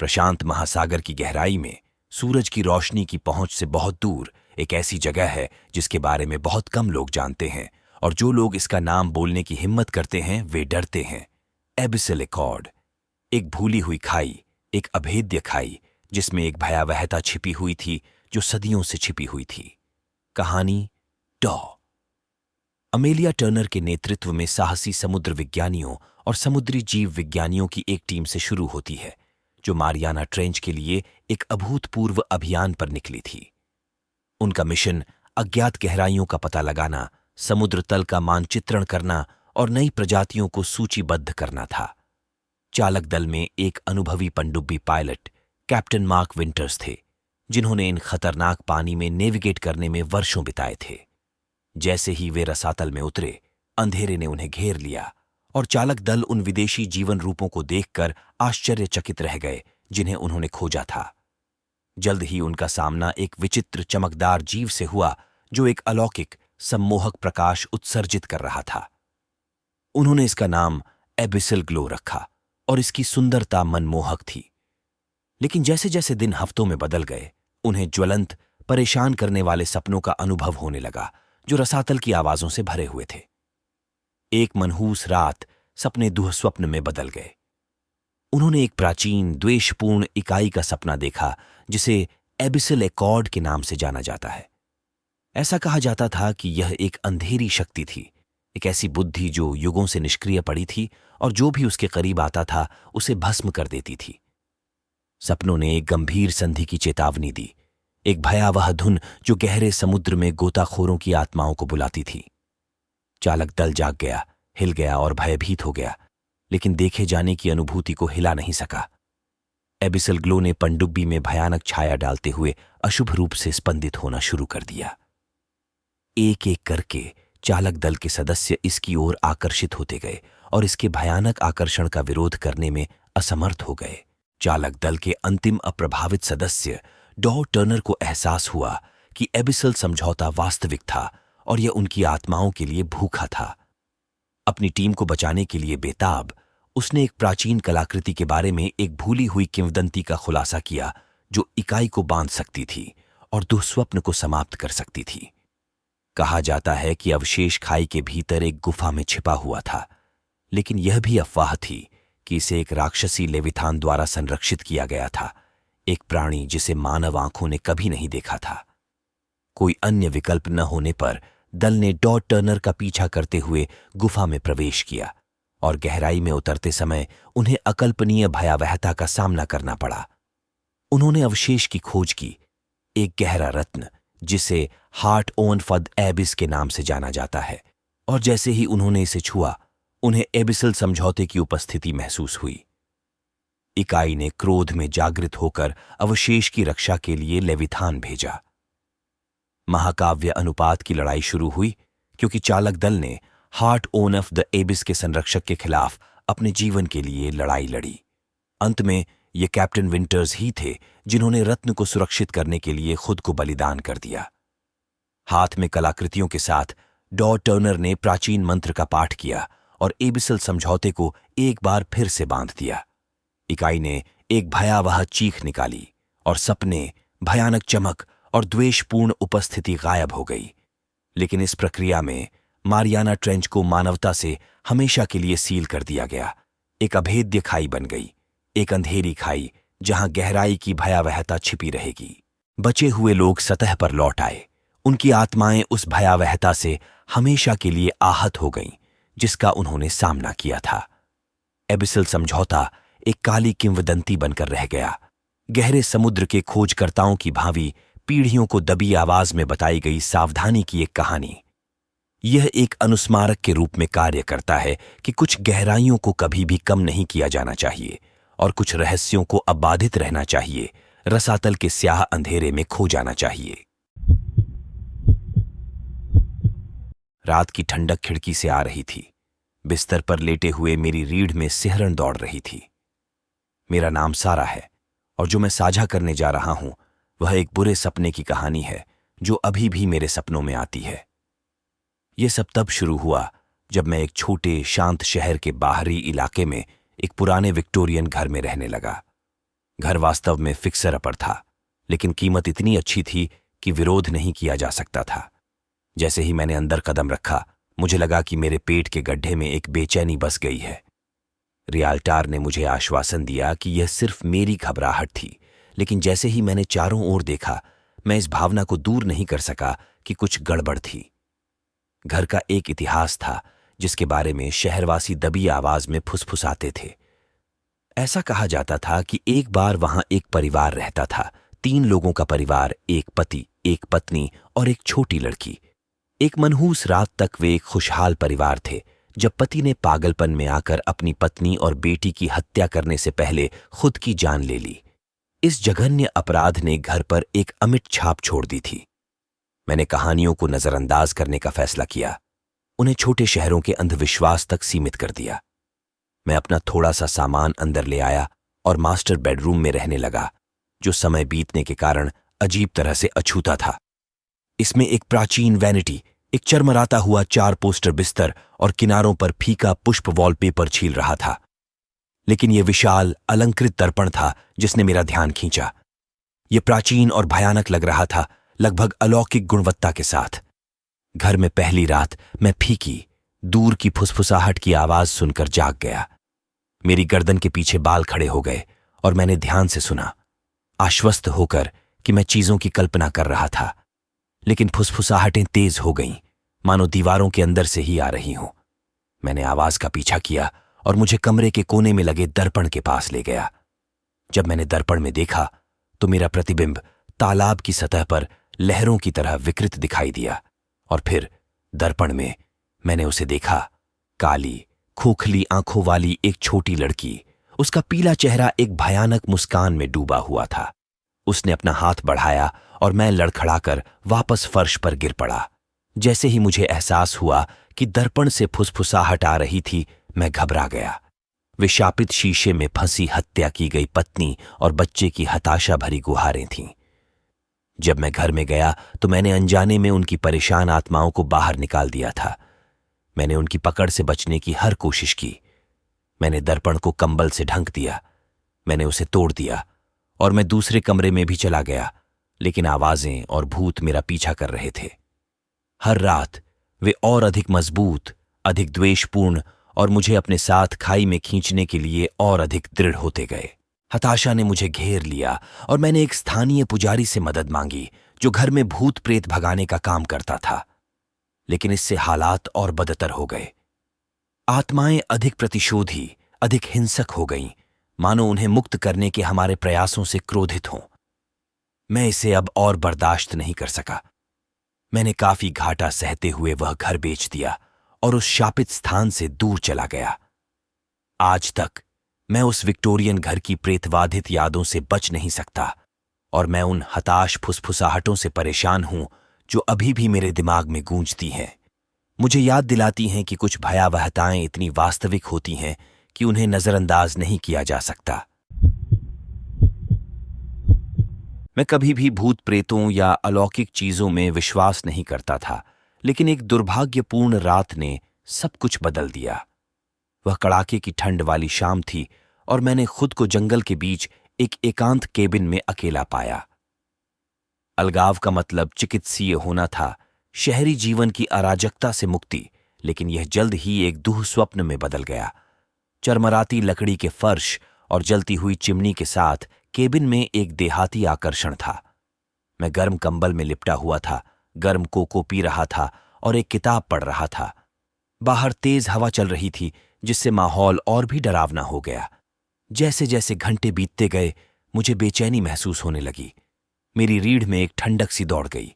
प्रशांत महासागर की गहराई में सूरज की रोशनी की पहुंच से बहुत दूर एक ऐसी जगह है जिसके बारे में बहुत कम लोग जानते हैं, और जो लोग इसका नाम बोलने की हिम्मत करते हैं वे डरते हैं। एबिसल एकॉर्ड, एक भूली हुई खाई, एक अभेद्य खाई जिसमें एक भयावहता छिपी हुई थी जो सदियों से छिपी हुई थी। कहानी डॉ अमेलिया टर्नर के नेतृत्व में साहसी समुद्र विज्ञानियों और समुद्री जीव विज्ञानियों की एक टीम से शुरू होती है, जो मारियाना ट्रेंच के लिए एक अभूतपूर्व अभियान पर निकली थी। उनका मिशन अज्ञात गहराइयों का पता लगाना, समुद्र तल का मानचित्रण करना और नई प्रजातियों को सूचीबद्ध करना था। चालक दल में एक अनुभवी पनडुब्बी पायलट कैप्टन मार्क विंटर्स थे, जिन्होंने इन खतरनाक पानी में नेविगेट करने में वर्षों बिताए थे। जैसे ही वे रसातल में उतरे, अंधेरे ने उन्हें घेर लिया और चालक दल उन विदेशी जीवन रूपों को देखकर आश्चर्यचकित रह गए जिन्हें उन्होंने खोजा था। जल्द ही उनका सामना एक विचित्र चमकदार जीव से हुआ जो एक अलौकिक सम्मोहक प्रकाश उत्सर्जित कर रहा था। उन्होंने इसका नाम एबिसल ग्लो रखा और इसकी सुंदरता मनमोहक थी। लेकिन जैसे जैसे दिन हफ्तों में बदल गए, उन्हें ज्वलंत, परेशान करने वाले सपनों का अनुभव होने लगा जो रसातल की आवाजों से भरे हुए थे। एक मनहूस रात सपने दुःस्वप्न में बदल गए। उन्होंने एक प्राचीन द्वेषपूर्ण इकाई का सपना देखा जिसे एबिसल एकॉर्ड के नाम से जाना जाता है। ऐसा कहा जाता था कि यह एक अंधेरी शक्ति थी, एक ऐसी बुद्धि जो युगों से निष्क्रिय पड़ी थी और जो भी उसके करीब आता था उसे भस्म कर देती थी। सपनों ने एक गंभीर संधि की चेतावनी दी, एक भयावह धुन जो गहरे समुद्र में गोताखोरों की आत्माओं को बुलाती थी। चालक दल जाग गया, हिल गया और भयभीत हो गया, लेकिन देखे जाने की अनुभूति को हिला नहीं सका। एबिसल ग्लो ने पनडुब्बी में भयानक छाया डालते हुए अशुभ रूप से स्पंदित होना शुरू कर दिया। एक एक करके चालक दल के सदस्य इसकी ओर आकर्षित होते गए और इसके भयानक आकर्षण का विरोध करने में असमर्थ हो गए। चालक दल के अंतिम अप्रभावित सदस्य डॉ टर्नर को एहसास हुआ कि एबिसल समझौता वास्तविक था और यह उनकी आत्माओं के लिए भूखा था। अपनी टीम को बचाने के लिए बेताब, उसने एक प्राचीन कलाकृति के बारे में एक भूली हुई किंवदंती का खुलासा किया जो इकाई को बांध सकती थी और दुःस्वप्न को समाप्त कर सकती थी। कहा जाता है कि अवशेष खाई के भीतर एक गुफा में छिपा हुआ था, लेकिन यह भी अफवाह थी कि इसे एक राक्षसी लेविथान द्वारा संरक्षित किया गया था, एक प्राणी जिसे मानव आंखों ने कभी नहीं देखा था। कोई अन्य विकल्प न होने पर दल ने डॉ टर्नर का पीछा करते हुए गुफा में प्रवेश किया और गहराई में उतरते समय उन्हें अकल्पनीय भयावहता का सामना करना पड़ा। उन्होंने अवशेष की खोज की, एक गहरा रत्न जिसे हार्ट ओन फद एबिस के नाम से जाना जाता है, और जैसे ही उन्होंने इसे छुआ, उन्हें एबिसल समझौते की उपस्थिति महसूस हुई। इकाई ने क्रोध में जागृत होकर अवशेष की रक्षा के लिए लेविथान भेजा। महाकाव्य अनुपात की लड़ाई शुरू हुई क्योंकि चालक दल ने हार्ट ओन ऑफ द एबिस के संरक्षक के खिलाफ अपने जीवन के लिए लड़ाई लड़ी। अंत में ये कैप्टन विंटर्स ही थे जिन्होंने रत्न को सुरक्षित करने के लिए खुद को बलिदान कर दिया। हाथ में कलाकृतियों के साथ डॉ टर्नर ने प्राचीन मंत्र का पाठ किया और एबिसल समझौते को एक बार फिर से बांध दिया। इकाई ने एक भयावह चीख निकाली और सपने, भयानक चमक और द्वेषपूर्ण उपस्थिति गायब हो गई। लेकिन इस प्रक्रिया में मारियाना ट्रेंच को मानवता से हमेशा के लिए सील कर दिया गया। एक अभेद्य खाई बन गई, एक अंधेरी खाई जहां गहराई की भयावहता छिपी रहेगी। बचे हुए लोग सतह पर लौट आए। उनकी आत्माएं उस भयावहता से हमेशा के लिए आहत हो गईं जिसका उन्होंने सामना किया था। एबिसल समझौता एक काली किंवदंती बनकर रह गया, गहरे समुद्र के खोजकर्ताओं की भावी पीढ़ियों को दबी आवाज में बताई गई सावधानी की एक कहानी। यह एक अनुस्मारक के रूप में कार्य करता है कि कुछ गहराइयों को कभी भी कम नहीं किया जाना चाहिए और कुछ रहस्यों को अबाधित रहना चाहिए, रसातल के स्याह अंधेरे में खो जाना चाहिए। रात की ठंडक खिड़की से आ रही थी। बिस्तर पर लेटे हुए मेरी रीढ़ में सिहरन दौड़ रही थी। मेरा नाम सारा है और जो मैं साझा करने जा रहा हूं वह एक बुरे सपने की कहानी है जो अभी भी मेरे सपनों में आती है। यह सब तब शुरू हुआ जब मैं एक छोटे शांत शहर के बाहरी इलाके में एक पुराने विक्टोरियन घर में रहने लगा। घर वास्तव में फिक्सर अपर था, लेकिन कीमत इतनी अच्छी थी कि विरोध नहीं किया जा सकता था। जैसे ही मैंने अंदर कदम रखा, मुझे लगा कि मेरे पेट के गड्ढे में एक बेचैनी बस गई है। रियाल्टार ने मुझे आश्वासन दिया कि यह सिर्फ मेरी घबराहट थी, लेकिन जैसे ही मैंने चारों ओर देखा, मैं इस भावना को दूर नहीं कर सका कि कुछ गड़बड़ थी। घर का एक इतिहास था जिसके बारे में शहरवासी दबी आवाज में फुसफुसाते थे। ऐसा कहा जाता था कि एक बार वहां एक परिवार रहता था, 3 लोगों का परिवार, एक पति, एक पत्नी और एक छोटी लड़की। एक मनहूस रात तक वे एक खुशहाल परिवार थे, जब पति ने पागलपन में आकर अपनी पत्नी और बेटी की हत्या करने से पहले खुद की जान ले ली। इस जघन्य अपराध ने घर पर एक अमिट छाप छोड़ दी थी। मैंने कहानियों को नजरअंदाज करने का फैसला किया, उन्हें छोटे शहरों के अंधविश्वास तक सीमित कर दिया। मैं अपना थोड़ा सा सामान अंदर ले आया और मास्टर बेडरूम में रहने लगा, जो समय बीतने के कारण अजीब तरह से अछूता था। इसमें एक प्राचीन वैनिटी, एक चरमराता हुआ 4 पोस्टर बिस्तर और किनारों पर फीका पुष्प वॉलपेपर छील रहा था। लेकिन यह विशाल अलंकृत दर्पण था जिसने मेरा ध्यान खींचा। यह प्राचीन और भयानक लग रहा था, लगभग अलौकिक गुणवत्ता के साथ। घर में पहली रात मैं फीकी, दूर की फुसफुसाहट की आवाज सुनकर जाग गया। मेरी गर्दन के पीछे बाल खड़े हो गए और मैंने ध्यान से सुना, आश्वस्त होकर कि मैं चीजों की कल्पना कर रहा था। लेकिन फुसफुसाहटें तेज हो गईं, मानो दीवारों के अंदर से ही आ रही हों। मैंने आवाज का पीछा किया और मुझे कमरे के कोने में लगे दर्पण के पास ले गया। जब मैंने दर्पण में देखा तो मेरा प्रतिबिंब तालाब की सतह पर लहरों की तरह विकृत दिखाई दिया। और फिर दर्पण में मैंने उसे देखा, काली खोखली आंखों वाली एक छोटी लड़की। उसका पीला चेहरा एक भयानक मुस्कान में डूबा हुआ था। उसने अपना हाथ बढ़ाया और मैं लड़खड़ाकर वापस फर्श पर गिर पड़ा। जैसे ही मुझे एहसास हुआ कि दर्पण से फुसफुसाहट आ रही थी, मैं घबरा गया। वे शापित शीशे में फंसी हत्या की गई पत्नी और बच्चे की हताशा भरी गुहारें थीं। जब मैं घर में गया तो मैंने अनजाने में उनकी परेशान आत्माओं को बाहर निकाल दिया था। मैंने उनकी पकड़ से बचने की हर कोशिश की। मैंने दर्पण को कंबल से ढक दिया, मैंने उसे तोड़ दिया और मैं दूसरे कमरे में भी चला गया, लेकिन आवाजें और भूत मेरा पीछा कर रहे थे। हर रात वे और अधिक मजबूत, अधिक द्वेषपूर्ण और मुझे अपने साथ खाई में खींचने के लिए और अधिक दृढ़ होते गए। हताशा ने मुझे घेर लिया और मैंने एक स्थानीय पुजारी से मदद मांगी, जो घर में भूत प्रेत भगाने का काम करता था। लेकिन इससे हालात और बदतर हो गए। आत्माएं अधिक प्रतिशोधी, अधिक हिंसक हो गईं, मानो उन्हें मुक्त करने के हमारे प्रयासों से क्रोधित हों। मैं इसे अब और बर्दाश्त नहीं कर सका। मैंने काफी घाटा सहते हुए वह घर बेच दिया और उस शापित स्थान से दूर चला गया। आज तक मैं उस विक्टोरियन घर की प्रेतवाधित यादों से बच नहीं सकता और मैं उन हताश फुसफुसाहटों से परेशान हूं जो अभी भी मेरे दिमाग में गूंजती हैं। मुझे याद दिलाती हैं कि कुछ भयावहताएं इतनी वास्तविक होती हैं कि उन्हें नजरअंदाज नहीं किया जा सकता। मैं कभी भी भूत प्रेतों या अलौकिक चीजों में विश्वास नहीं करता था, लेकिन एक दुर्भाग्यपूर्ण रात ने सब कुछ बदल दिया। वह कड़ाके की ठंड वाली शाम थी और मैंने खुद को जंगल के बीच एक एकांत केबिन में अकेला पाया। अलगाव का मतलब चिकित्सीय होना था, शहरी जीवन की अराजकता से मुक्ति, लेकिन यह जल्द ही एक दुःस्वप्न में बदल गया। चरमराती लकड़ी के फर्श और जलती हुई चिमनी के साथ केबिन में एक देहाती आकर्षण था। मैं गर्म कंबल में लिपटा हुआ था, गर्म कोको पी रहा था और एक किताब पढ़ रहा था। बाहर तेज हवा चल रही थी, जिससे माहौल और भी डरावना हो गया। जैसे जैसे घंटे बीतते गए, मुझे बेचैनी महसूस होने लगी। मेरी रीढ़ में एक ठंडक सी दौड़ गई।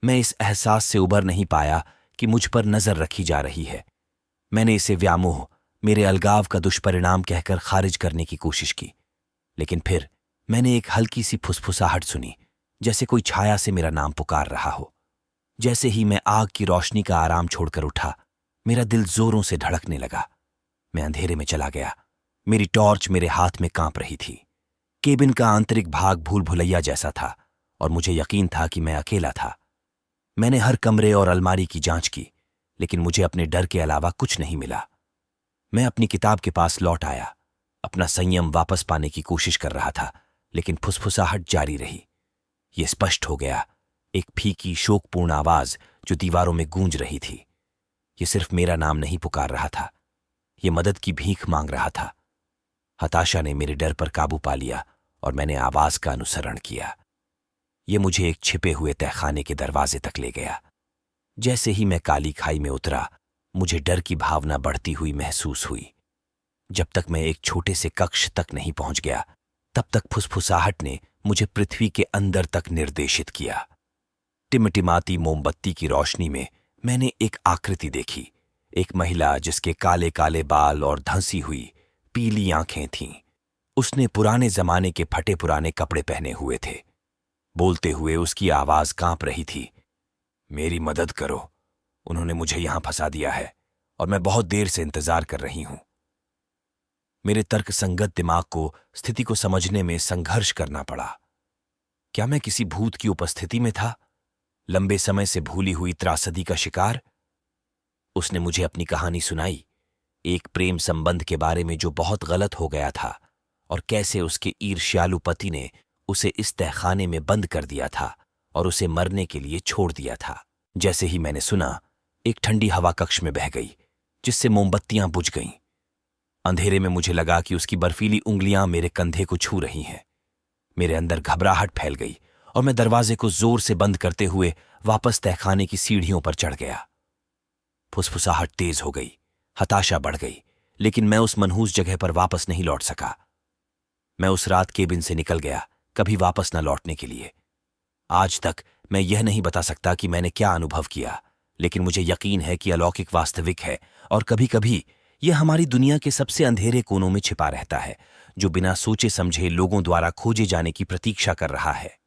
मैं इस एहसास से उबर नहीं पाया कि मुझ पर नजर रखी जा रही है। मैंने इसे व्यामोह, मेरे अलगाव का दुष्परिणाम कहकर खारिज करने की कोशिश की, लेकिन फिर मैंने एक हल्की सी फुसफुसाहट सुनी, जैसे कोई छाया से मेरा नाम पुकार रहा हो। जैसे ही मैं आग की रोशनी का आराम छोड़कर उठा, मेरा दिल जोरों से धड़कने लगा। मैं अंधेरे में चला गया। मेरी टॉर्च मेरे हाथ में कांप रही थी। केबिन का आंतरिक भाग भूल भुलैया जैसा था और मुझे यकीन था कि मैं अकेला था। मैंने हर कमरे और अलमारी की जांच की, लेकिन मुझे अपने डर के अलावा कुछ नहीं मिला। मैं अपनी किताब के पास लौट आया, अपना संयम वापस पाने की कोशिश कर रहा था, लेकिन फुसफुसाहट जारी रही। ये स्पष्ट हो गया, एक फीकी शोकपूर्ण आवाज जो दीवारों में गूंज रही थी। ये सिर्फ मेरा नाम नहीं पुकार रहा था, ये मदद की भीख मांग रहा था। हताशा ने मेरे डर पर काबू पा लिया और मैंने आवाज का अनुसरण किया। ये मुझे एक छिपे हुए तहखाने के दरवाजे तक ले गया। जैसे ही मैं काली खाई में उतरा, मुझे डर की भावना बढ़ती हुई महसूस हुई। जब तक मैं एक छोटे से कक्ष तक नहीं पहुंच गया, तब तक फुसफुसाहट ने मुझे पृथ्वी के अंदर तक निर्देशित किया। टिमटिमाती मोमबत्ती की रोशनी में मैंने एक आकृति देखी, एक महिला जिसके काले काले बाल और धंसी हुई पीली आंखें थीं। उसने पुराने जमाने के फटे पुराने कपड़े पहने हुए थे। बोलते हुए उसकी आवाज कांप रही थी। मेरी मदद करो, उन्होंने मुझे यहां फंसा दिया है और मैं बहुत देर से इंतजार कर रही हूं। मेरे तर्कसंगत दिमाग को स्थिति को समझने में संघर्ष करना पड़ा। क्या मैं किसी भूत की उपस्थिति में था, लंबे समय से भूली हुई त्रासदी का शिकार? उसने मुझे अपनी कहानी सुनाई, एक प्रेम संबंध के बारे में जो बहुत गलत हो गया था और कैसे उसके ईर्ष्यालु पति ने उसे इस तहखाने में बंद कर दिया था और उसे मरने के लिए छोड़ दिया था। जैसे ही मैंने सुना, एक ठंडी हवा कक्ष में बह गई, जिससे मोमबत्तियां बुझ गईं। अंधेरे में मुझे लगा कि उसकी बर्फीली उंगलियां मेरे कंधे को छू रही हैं। मेरे अंदर घबराहट फैल गई और मैं दरवाजे को जोर से बंद करते हुए वापस तहखाने की सीढ़ियों पर चढ़ गया। फुसफुसाहट तेज हो गई, हताशा बढ़ गई, लेकिन मैं उस मनहूस जगह पर वापस नहीं लौट सका। मैं उस रात केबिन से निकल गया, कभी वापस न लौटने के लिए। आज तक मैं यह नहीं बता सकता कि मैंने क्या अनुभव किया, लेकिन मुझे यकीन है कि अलौकिक वास्तविक है और कभी कभी यह हमारी दुनिया के सबसे अंधेरे कोनों में छिपा रहता है, जो बिना सोचे समझे लोगों द्वारा खोजे जाने की प्रतीक्षा कर रहा है।